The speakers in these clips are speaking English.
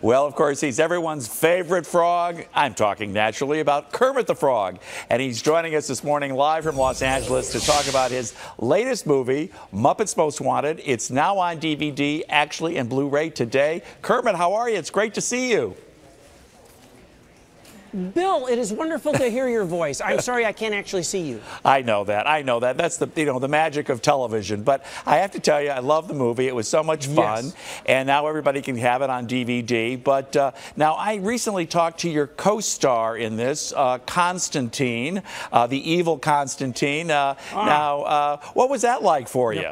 Well, of course, he's everyone's favorite frog. I'm talking naturally about Kermit the Frog. And he's joining us this morning live from Los Angeles to talk about his latest movie, Muppets Most Wanted. It's now on DVD, actually, and Blu-ray today. Kermit, how are you? It's great to see you. Bill, it is wonderful to hear your voice. I'm sorry I can't actually see you. I know that. I know that. That's the magic of television. But I have to tell you, I love the movie. It was so much fun. Yes. And now everybody can have it on DVD. But now I recently talked to your co-star in this, Constantine, the evil Constantine. Now, what was that like for you?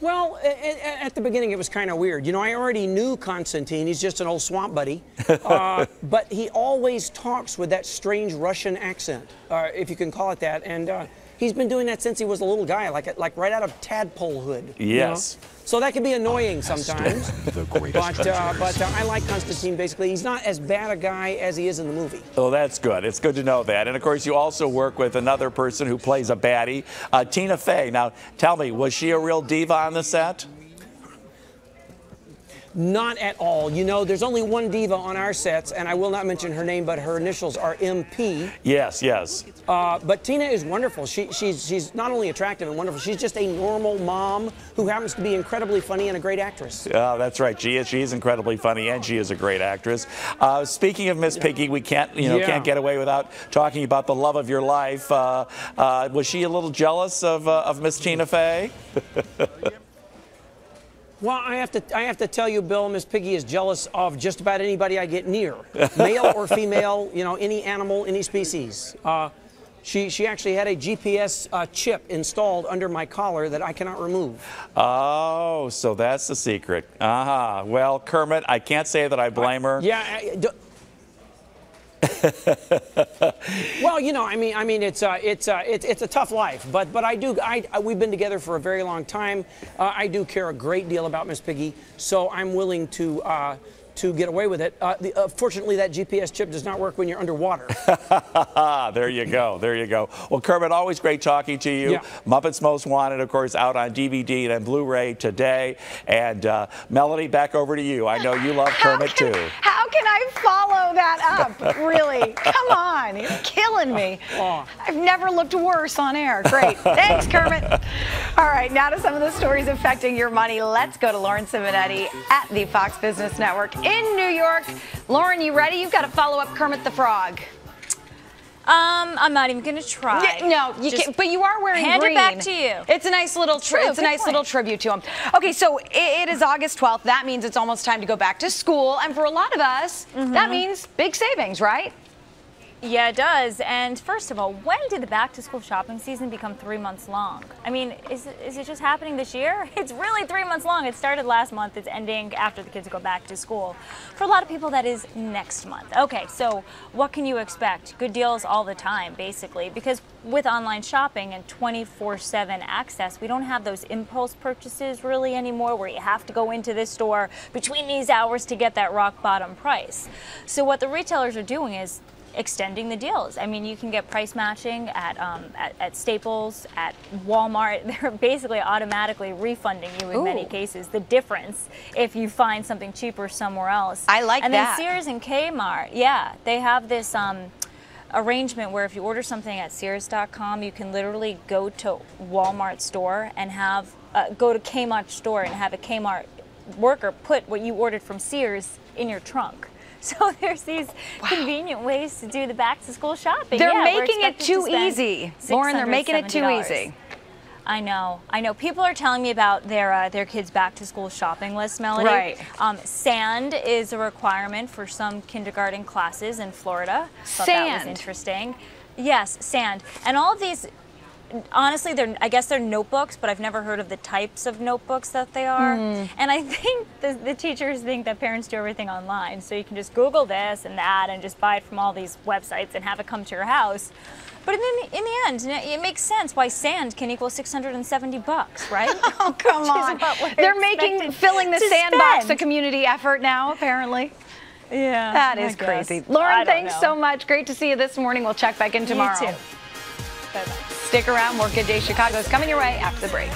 Well, at the beginning, it was kind of weird. You know, I already knew Constantine. He's just an old swamp buddy. But he always talks with that strange Russian accent, if you can call it that. And he's been doing that since he was a little guy, like right out of tadpolehood. Yes. You know? So that can be annoying sometimes. But I like Constantine, basically. He's not as bad a guy as he is in the movie. Oh, that's good. It's good to know that. And, of course, you also work with another person who plays a baddie, Tina Fey. Now, tell me, was she a real diva on the set? Not at all. You know, there's only one diva on our sets, and I will not mention her name, but her initials are MP. Yes, yes. But Tina is wonderful. She's not only attractive and wonderful, she's just a normal mom who happens to be incredibly funny and a great actress. Oh, that's right. She is incredibly funny, and she is a great actress. Speaking of Miss Piggy, we can't get away without talking about the love of your life. Was she a little jealous of Miss Tina Fey? Well, I have to tell you, Bill, Miss Piggy is jealous of just about anybody I get near, male or female, you know, any animal, any species. She actually had a GPS chip installed under my collar that I cannot remove. Oh, so that's the secret. Well, Kermit, I can't say that I blame her. Well, you know, I mean, it's a tough life, but we've been together for a very long time. I do care a great deal about Miss Piggy, so I'm willing to get away with it. Fortunately, that GPS chip does not work when you're underwater. There you go. There you go. Well, Kermit, always great talking to you. Yeah. Muppets Most Wanted, of course, out on DVD and Blu-ray today. And Melody, back over to you. I know you love Kermit, too. How can I follow that up? Really? Come on. You're killing me. Oh. I've never looked worse on air. Great. Thanks, Kermit. All right, now to some of the stories affecting your money. Let's go to Lauren Simonetti at the Fox Business Network in New York. Lauren, you ready? You've got to follow up Kermit the Frog. I'm not even going to try. Yeah, no, you can't, but you are wearing hand green. Hand it back to you. It's a nice little little tribute to him. Okay, so it is August 12th. That means it's almost time to go back to school, and for a lot of us, that means big savings, right? Yeah, it does. And first of all, when did the back-to-school shopping season become 3 months long? I mean, is it just happening this year? It's really 3 months long. It started last month. It's ending after the kids go back to school. For a lot of people, that is next month. Okay, so what can you expect? Good deals all the time, basically, because with online shopping and 24/7 access, we don't have those impulse purchases really anymore where you have to go into this store between these hours to get that rock-bottom price. So what the retailers are doing is extending the deals. I mean, you can get price matching at Staples, at Walmart. They're basically automatically refunding you in many cases the difference if you find something cheaper somewhere else. I like that. And then Sears and Kmart, yeah, they have this arrangement where if you order something at Sears.com, you can literally go to Walmart store and have go to Kmart store and have a Kmart worker put what you ordered from Sears in your trunk. So there's these convenient ways to do the back-to-school shopping. They're making it too easy. Lauren, they're making it too easy. I know. People are telling me about their kids' back-to-school shopping list, Melody. Right. Sand is a requirement for some kindergarten classes in Florida. Thought that was interesting. Yes, sand. And all of these, honestly, I guess they're notebooks, but I've never heard of the types of notebooks that they are. And I think the teachers think that parents do everything online, so you can just Google this and that and just buy it from all these websites and have it come to your house. But in the end, it makes sense why sand can equal $670, right? Oh, come on. They're filling the sandbox a community effort now, apparently. Yeah. That is crazy. Lauren, thanks so much. Great to see you this morning. We'll check back in tomorrow. You too. Bye-bye. Stick around. More Good Day Chicago is coming your way after the break.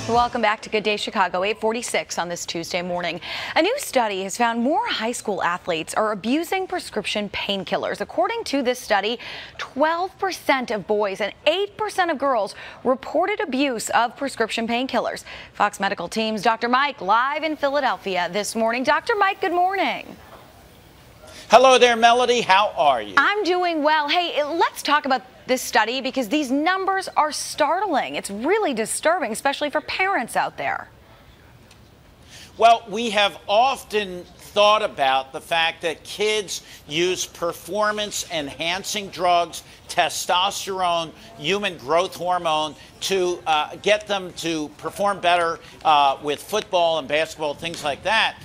Welcome back to Good Day Chicago, 8:46 on this Tuesday morning. A new study has found more high school athletes are abusing prescription painkillers. According to this study, 12% of boys and 8% of girls reported abuse of prescription painkillers. Fox Medical Team's Dr. Mike live in Philadelphia this morning. Dr. Mike, good morning. Hello there, Melody. How are you? I'm doing well. Hey, let's talk about this study because these numbers are startling. It's really disturbing, especially for parents out there. Well, we have often thought about the fact that kids use performance-enhancing drugs, testosterone, human growth hormone, to get them to perform better with football and basketball, things like that.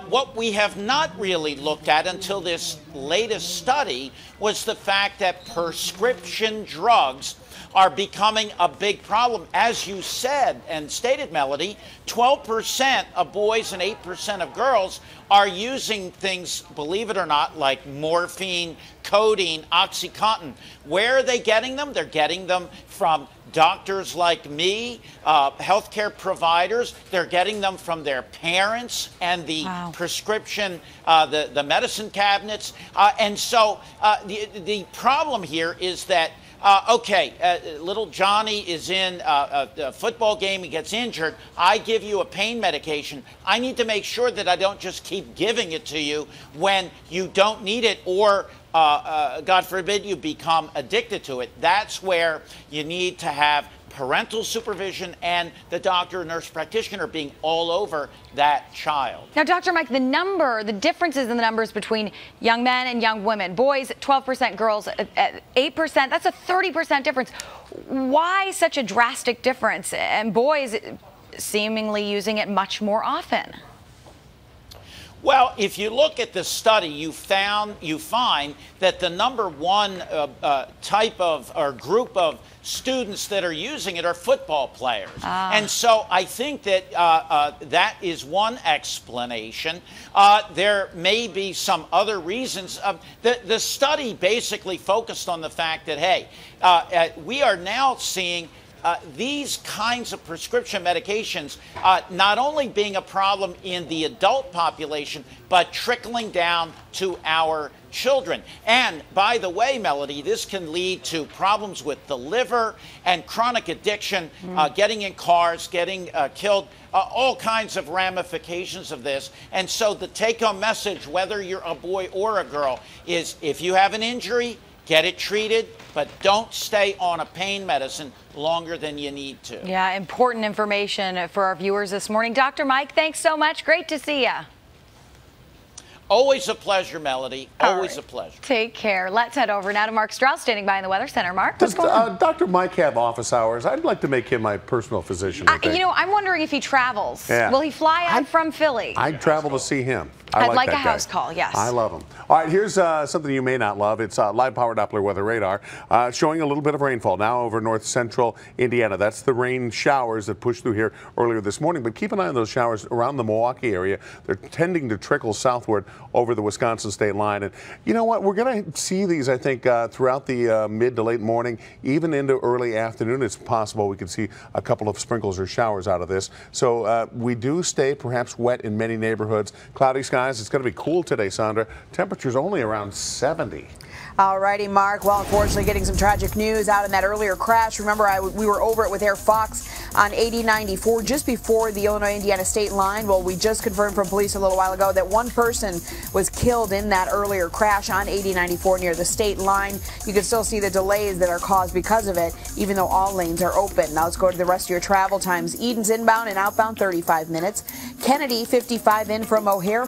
What we have not really looked at until this latest study was the fact that prescription drugs are becoming a big problem. As you said and stated, Melody, 12% of boys and 8% of girls are using things, believe it or not, like morphine, codeine, OxyContin. Where are they getting them? They're getting them from doctors like me, healthcare providers. They're getting them from their parents and the prescription, the medicine cabinets. And so the problem here is that little Johnny is in a football game, he gets injured. I give you a pain medication. I need to make sure that I don't just keep giving it to you when you don't need it, or God forbid you become addicted to it. That's where you need to have parental supervision and the doctor or nurse practitioner being all over that child. Now, Dr. Mike, the differences in the numbers between young men and young women, boys 12%, girls 8%, that's a 30% difference. Why such a drastic difference? And boys seemingly using it much more often. Well, if you look at the study, you find that the number one type of or group of students that are using it are football players. And so I think that that is one explanation. There may be some other reasons. The study basically focused on the fact that, hey, we are now seeing these kinds of prescription medications not only being a problem in the adult population, but trickling down to our children. And by the way, Melody, this can lead to problems with the liver and chronic addiction, getting in cars, getting killed, all kinds of ramifications of this. And so the take-home message, whether you're a boy or a girl, is if you have an injury, get it treated, but don't stay on a pain medicine longer than you need to. Yeah, important information for our viewers this morning. Dr. Mike, thanks so much. Great to see you. Always a pleasure, Melody. Always a pleasure. Take care. Let's head over now to Mark Strauss, standing by in the Weather Center. Mark, what's going on? Dr. Mike have office hours? I'd like to make him my personal physician. You know, I'm wondering if he travels. Yeah. Will he fly out from Philly? I'd travel to see him. I'd like that a house call, yes. I love him. All right, here's something you may not love. It's live power Doppler weather radar showing a little bit of rainfall now over north central Indiana. That's the rain showers that pushed through here earlier this morning. But keep an eye on those showers around the Milwaukee area. They're tending to trickle southward over the Wisconsin state line. And you know what? We're going to see these, I think, throughout the mid to late morning, even into early afternoon. It's possible we could see a couple of sprinkles or showers out of this. So we do stay perhaps wet in many neighborhoods. Cloudy skies. It's going to be cool today, Sandra. Temperatures only around 70. All righty, Mark. Well, unfortunately, getting some tragic news out in that earlier crash. Remember, we were over it with Air Fox on 8094 just before the Illinois-Indiana state line. Well, we just confirmed from police a little while ago that one person was killed in that earlier crash on 8094 near the state line. You can still see the delays that are caused because of it, even though all lanes are open. Now let's go to the rest of your travel times. Eden's inbound and outbound 35 minutes. Kennedy 55 in from O'Hare.